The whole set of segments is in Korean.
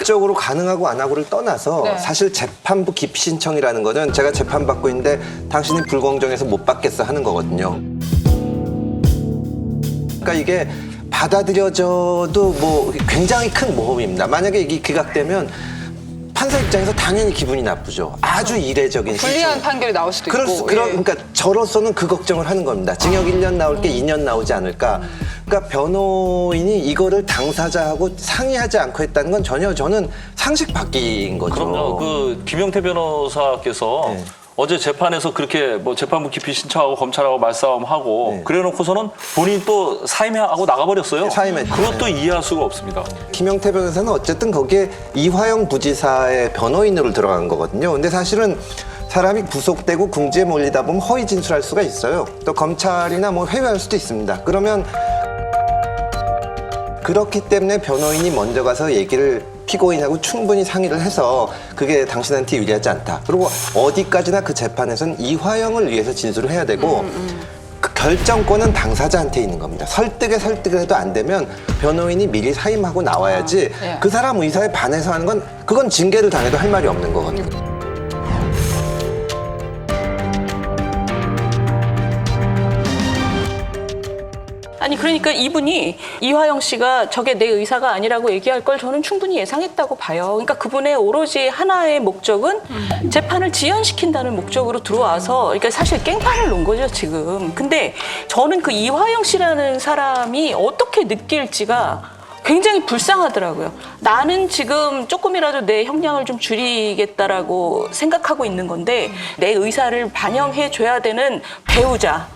법적으로 가능하고 안 하고를 떠나서 네. 사실 재판부 기피 신청이라는 거는 제가 재판받고 있는데 당신이 불공정해서 못 받겠어 하는 거거든요. 그러니까 이게 받아들여져도 뭐 굉장히 큰 모험입니다. 만약에 이게 기각되면 판사 입장에서 당연히 기분이 나쁘죠. 아주 이례적인 불리한 신청. 판결이 나올 수도 있고. 그러니까 저로서는 그 걱정을 하는 겁니다. 징역 1년 나올 게 2년 나오지 않을까. 그러니까 변호인이 이거를 당사자하고 상의하지 않고 했다는 건 전혀 저는 상식 밖인 거죠. 그럼요. 그 김용태 변호사께서 네. 어제 재판에서 그렇게 뭐 재판부 기피 신청하고 검찰하고 말싸움하고 네. 그래놓고서는 본인이 또 사임하고 나가버렸어요. 네, 사임했죠. 그것도 이해할 수가 없습니다. 김영태 변호사는 어쨌든 거기에 이화영 부지사의 변호인으로 들어간 거거든요. 근데 사실은 사람이 구속되고 궁지에 몰리다 보면 허위 진술할 수가 있어요. 또 검찰이나 뭐 회유할 수도 있습니다. 그러면 그렇기 때문에 변호인이 먼저 가서 얘기를 피고인하고 충분히 상의를 해서 그게 당신한테 유리하지 않다. 그리고 어디까지나 그 재판에서는 이화영을 위해서 진술을 해야 되고 그 결정권은 당사자한테 있는 겁니다. 설득을 해도 안 되면 변호인이 미리 사임하고 나와야지 예. 그 사람 의사에 반해서 하는 건 그건 징계를 당해도 할 말이 없는 거거든요. 아니 그러니까 이분이 이화영 씨가 저게 내 의사가 아니라고 얘기할 걸 저는 충분히 예상했다고 봐요. 그러니까 그분의 오로지 하나의 목적은 재판을 지연시킨다는 목적으로 들어와서 그러니까 사실 깽판을 놓은 거죠 지금. 근데 저는 그 이화영 씨라는 사람이 어떻게 느낄지가 굉장히 불쌍하더라고요. 나는 지금 조금이라도 내 형량을 좀 줄이겠다라고 생각하고 있는 건데 내 의사를 반영해 줘야 되는 배우자,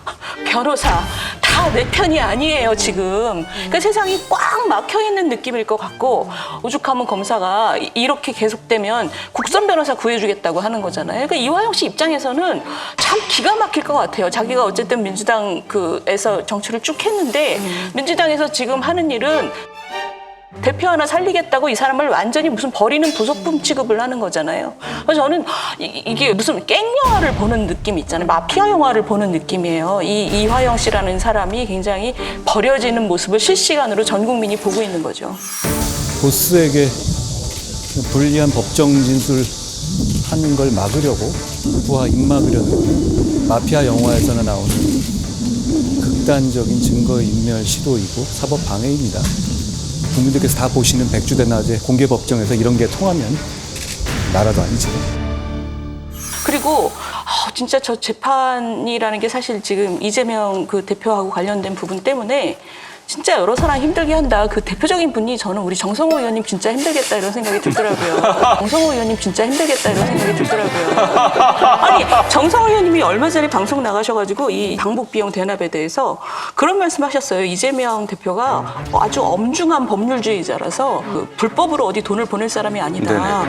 변호사 다 내 편이 아니에요 지금. 그러니까 세상이 꽉 막혀 있는 느낌일 것 같고 오죽하면 검사가 이렇게 계속되면 국선 변호사 구해주겠다고 하는 거잖아요. 그러니까 이화영 씨 입장에서는 참 기가 막힐 것 같아요. 자기가 어쨌든 민주당 그에서 정치를 쭉 했는데 민주당에서 지금 하는 일은 대표 하나 살리겠다고 이 사람을 완전히 무슨 버리는 부속품 취급을 하는 거잖아요. 그래서 저는 이게 무슨 깽 영화를 보는 느낌 있잖아요. 마피아 영화를 보는 느낌이에요. 이 이화영 씨라는 사람이 굉장히 버려지는 모습을 실시간으로 전 국민이 보고 있는 거죠. 보스에게 불리한 법정 진술하는 걸 막으려고 부하 입막으려는 마피아 영화에서나 나오는 극단적인 증거인멸 시도이고 사법 방해입니다. 국민들께서 다 보시는 백주대낮에 공개 법정에서 이런 게 통하면 나라도 아니죠. 그리고 진짜 저 재판이라는 게 사실 지금 이재명 그 대표하고 관련된 부분 때문에 진짜 여러 사람 힘들게 한다. 그 대표적인 분이 저는 우리 정성호 의원님 진짜 힘들겠다 이런 생각이 들더라고요. 정성호 의원님 진짜 힘들겠다 이런 생각이 들더라고요. 아니 정성호 의원님이 얼마 전에 방송 나가셔가지고 이 방북 비용 대납에 대해서 그런 말씀하셨어요. 이재명 대표가 아주 엄중한 법률주의자라서 그 불법으로 어디 돈을 보낼 사람이 아니다.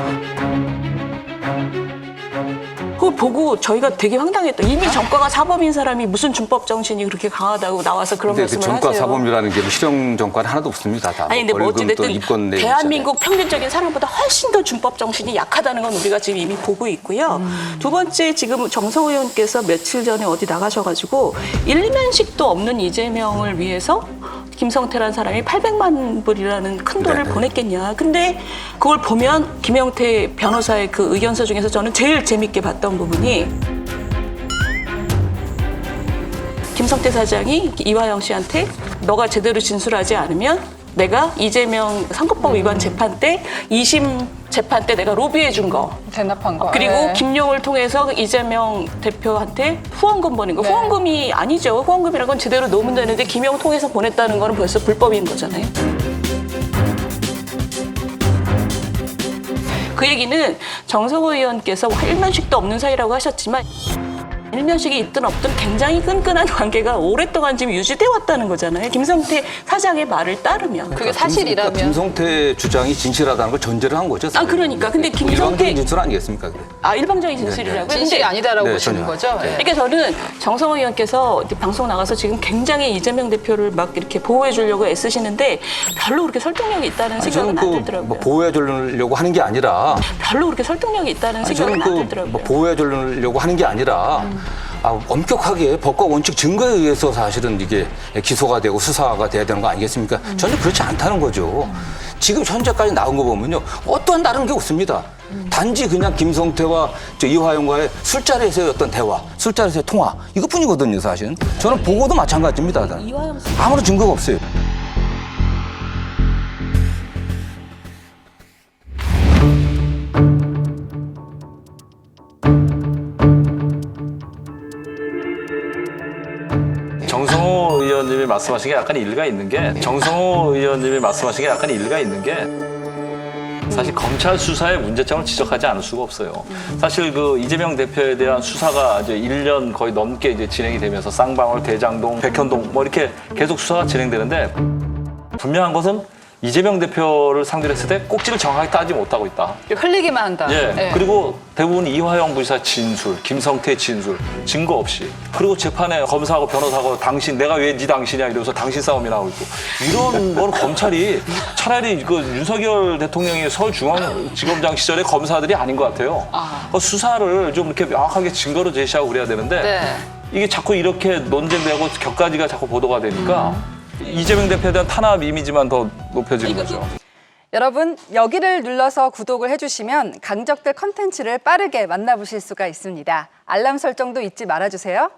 그걸 보고 저희가 되게 황당했다. 이미 정과가 사범인 사람이 무슨 준법 정신이 그렇게 강하다고 나와서 그런 근데 그 말씀을 정과 하세요. 사범이라는 게 실형 정과는 하나도 없습니다. 다 아니 근데 뭐 벌금 또 어찌됐든 입건 내용 대한민국 평균적인 사람보다 훨씬 더 준법 정신이 약하다는 건 우리가 지금 이미 보고 있고요. 두 번째 지금 정성호 의원께서 며칠 전에 어디 나가셔가지고 일면식도 없는 이재명을 위해서 김성태라는 사람이 800만 불이라는 큰 돈을 네네. 보냈겠냐. 근데 그걸 보면 김영태 변호사의 그 의견서 중에서 저는 제일 재밌게 봤던 부분이 김성태 사장이 이화영 씨한테 너가 제대로 진술하지 않으면 내가 이재명 선거법 위반 재판 때 2심 재판 때 내가 로비해 준 거 대납한 거. 그리고 네. 김용을 통해서 이재명 대표한테 후원금 보낸 거. 네. 후원금이 아니죠. 후원금이라는 건 제대로 놓으면 되는데 김용 통해서 보냈다는 거는 벌써 불법인 거잖아요. 그 얘기는 정성호 의원께서 일면식도 없는 사이라고 하셨지만 일면식이 있든 없든 굉장히 끈끈한 관계가 오랫동안 지금 유지돼 왔다는 거잖아요. 김성태 사장의 말을 따르면. 그게 사실이라면. 그러니까 김성태 주장이 진실하다는 걸 전제를 한 거죠. 아, 그러니까. 근데 김성태- 일반적인 진술 아니겠습니까? 그래. 일방적인 진술이라고요? 진실이 아니다라고 네, 보시는 전혀. 거죠? 네. 예. 그러니까 저는 정성호 의원께서 방송 나가서 지금 굉장히 이재명 대표를 막 이렇게 보호해 주려고 애쓰시는데 별로 그렇게 설득력이 있다는 생각은 안 들더라고요. 뭐 보호해 주려고 하는 게 아니라 별로 그렇게 설득력이 있다는 저는 생각은 안 들더라고요. 뭐 보호해 주려고 하는 게 아니라 엄격하게 법과 원칙 증거에 의해서 사실은 이게 기소가 되고 수사가 돼야 되는 거 아니겠습니까? 전혀 그렇지 않다는 거죠. 지금 현재까지 나온 거 보면요. 어떠한 다른 게 없습니다. 단지 그냥 김성태와 이화영과의 술자리에서의 어떤 대화, 술자리에서의 통화 이것뿐이거든요, 사실은. 저는 보고도 마찬가지입니다. 아무런 증거가 없어요. 정성호 의원님이 말씀하신 게 약간 일리가 있는 게 사실 검찰 수사의 문제점을 지적하지 않을 수가 없어요. 사실 그 이재명 대표에 대한 수사가 이제 1년 거의 넘게 이제 진행이 되면서 쌍방울, 대장동, 백현동 뭐 이렇게 계속 수사가 진행되는데 분명한 것은 이재명 대표를 상대로 했을 때 꼭지를 정확하게 따지 못하고 있다. 흘리기만 한다. 예. 네. 그리고 대부분 이화영 부지사 진술, 김성태 진술, 증거 없이. 그리고 재판에 검사하고 변호사하고 내가 왜 네 당신이야 이러면서 당신 싸움이 나오고 있고. 이런 건 검찰이 차라리 그 윤석열 대통령이 서울중앙지검장 시절의 검사들이 아닌 것 같아요. 그 수사를 좀 이렇게 명확하게 증거로 제시하고 그래야 되는데 네. 이게 자꾸 이렇게 논쟁되고 격가지가 자꾸 보도가 되니까 이재명 대표에 대한 탄압 이미지만 더 높여지는 거죠. 여러분, 여기를 눌러서 구독을 해주시면 강적들 컨텐츠를 빠르게 만나보실 수가 있습니다. 알람 설정도 잊지 말아주세요.